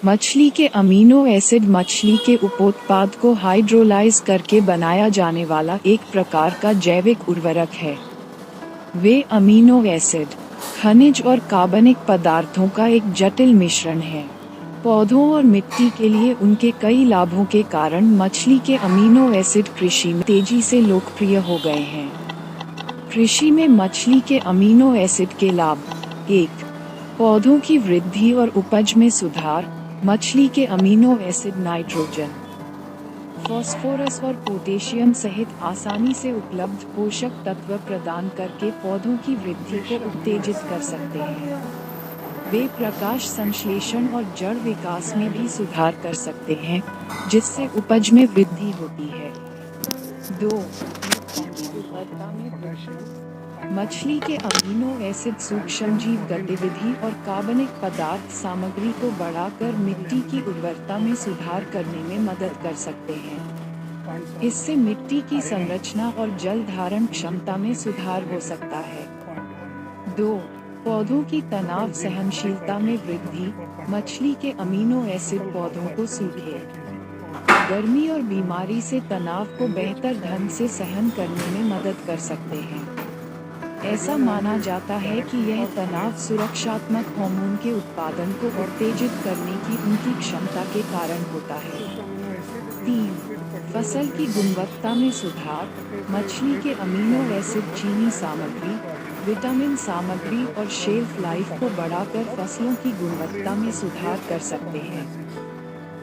मछली के amino acid मछली के उपोत्पाद को हाइड्रोलाइज करके बनाया जाने वाला एक प्रकार का जैविक उर्वरक है। वे अमीनो एसिड, खनिज और कार्बनिक पदार्थों का एक जटिल मिश्रण है। पौधों और मिट्टी के लिए उनके कई लाभों के कारण मछली के अमीनो एसिड कृषि में तेजी से लोकप्रिय हो गए हैं। कृषि में मछली के अमीनो एसिड के लाभ: 1. पौधों की वृद्धि और उपज में सुधार। मछली के अमीनो एसिड नाइट्रोजन, फास्फोरस और पोटेशियम सहित आसानी से उपलब्ध पोषक तत्व प्रदान करके पौधों की वृद्धि को उत्तेजित कर सकते हैं। वे प्रकाश संश्लेषण और जड़ विकास में भी सुधार कर सकते हैं, जिससे उपज में वृद्धि होती है। 2. मछली के अमीनो एसिड सूक्ष्मजीव गतिविधि और कार्बनिक पदार्थ सामग्री को बढ़ाकर मिट्टी की उर्वरता में सुधार करने में मदद कर सकते हैं। इससे मिट्टी की संरचना और जल धारण क्षमता में सुधार हो सकता है। 2. पौधों की तनाव सहनशीलता में वृद्धि। मछली के अमीनो एसिड पौधों को सूखे, गर्मी और बीमारी से तनाव को बेहतर ढंग से सहन करने में मदद कर सकते हैं। ऐसा माना जाता है कि यह तनाव सुरक्षात्मक हार्मोन के उत्पादन को उत्तेजित करने की उनकी क्षमता के कारण होता है। 3. फसल की गुणवत्ता में सुधार। मछली के अमीनो एसिड चीनी सामग्री, विटामिन सामग्री और शेल्फ लाइफ को बढ़ाकर फसलों की गुणवत्ता में सुधार कर सकते हैं।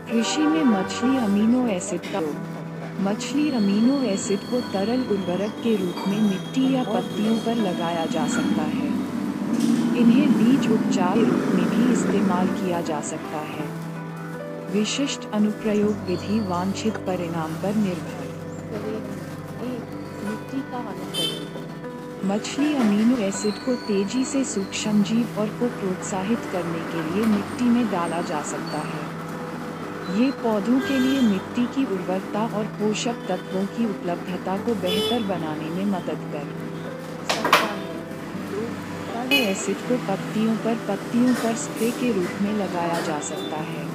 कृषि में मछली अमीनो एसिड का उपयोग। मछली अमीनो एसिड को तरल उर्वरक के रूप में मिट्टी या पत्तियों पर लगाया जा सकता है। इन्हें बीज उपचार के रूप में भी इस्तेमाल किया जा सकता है। विशिष्ट अनुप्रयोग विधि वांछित परिणाम पर निर्भर करेगी। 1. मिट्टी का अनुप्रयोग। मछली अमीनो एसिड को तेजी से सूक्ष्मजीव और को प्रोत्साहित करने के लिए मिट्टी में डाला जा सकता है। ये पौधों के लिए मिट्टी की उर्वरता और पोषक तत्वों की उपलब्धता को बेहतर बनाने में मदद कर सकता है। 2. एसिड को पत्तियों पर स्प्रे के रूप में लगाया जा सकता है।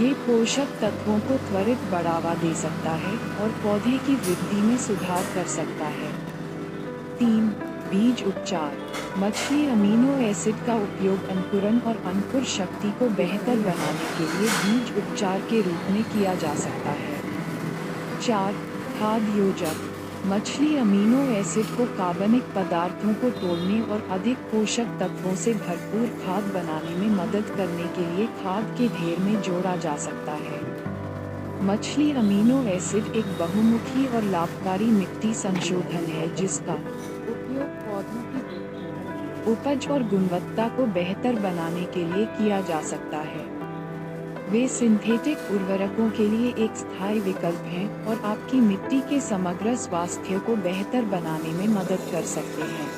ये पोषक तत्वों को त्वरित बढ़ावा दे सकता है और पौधे की वृद्धि में सुधार कर सकता है। 3. बीज उपचार। मछली अमीनो एसिड का उपयोग अंकुरण और अंकुर शक्ति को बेहतर बनाने के लिए बीज उपचार के रूप में किया जा सकता है। 4. खाद योजक। मछली अमीनो एसिड को कार्बनिक पदार्थों को तोड़ने और अधिक पोषक तत्वों से भरपूर खाद बनाने में मदद करने के लिए खाद के ढेर में जोड़ा जा सकता है। मछली अमीनो एसिड एक बहुमुखी और लाभकारी मिट्टी संशोधन है जिसका उपयोग पौधों की उपज और गुणवत्ता को बेहतर बनाने के लिए किया जा सकता है। वे सिंथेटिक उर्वरकों के लिए एक स्थायी विकल्प हैं और आपकी मिट्टी के समग्र स्वास्थ्य को बेहतर बनाने में मदद कर सकते हैं।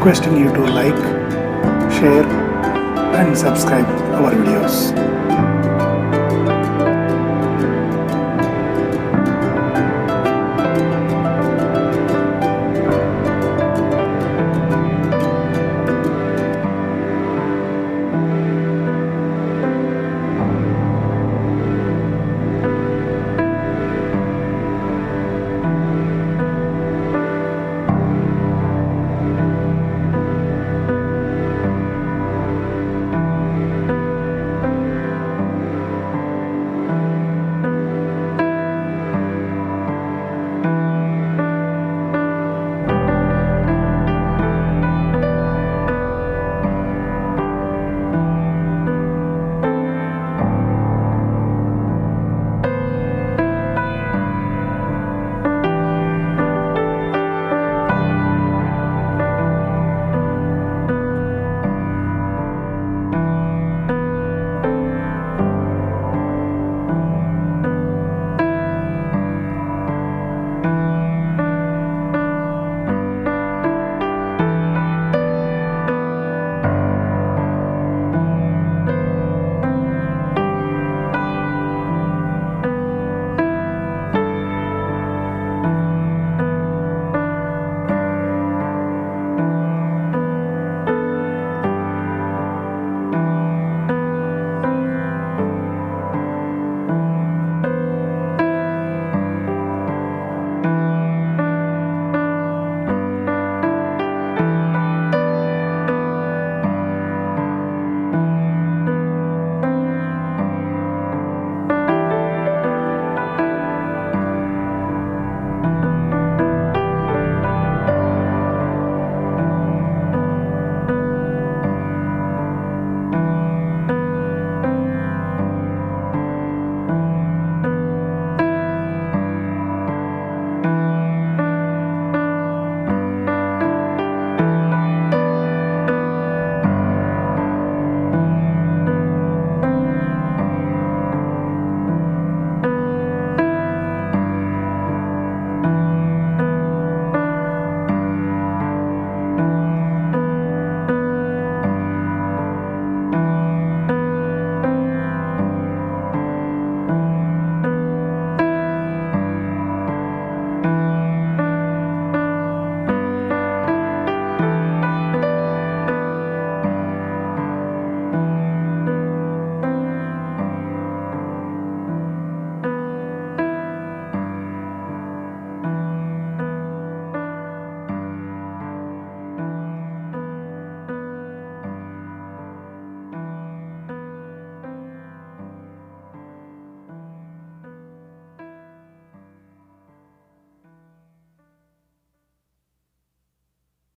requesting you to like, share and subscribe our videos.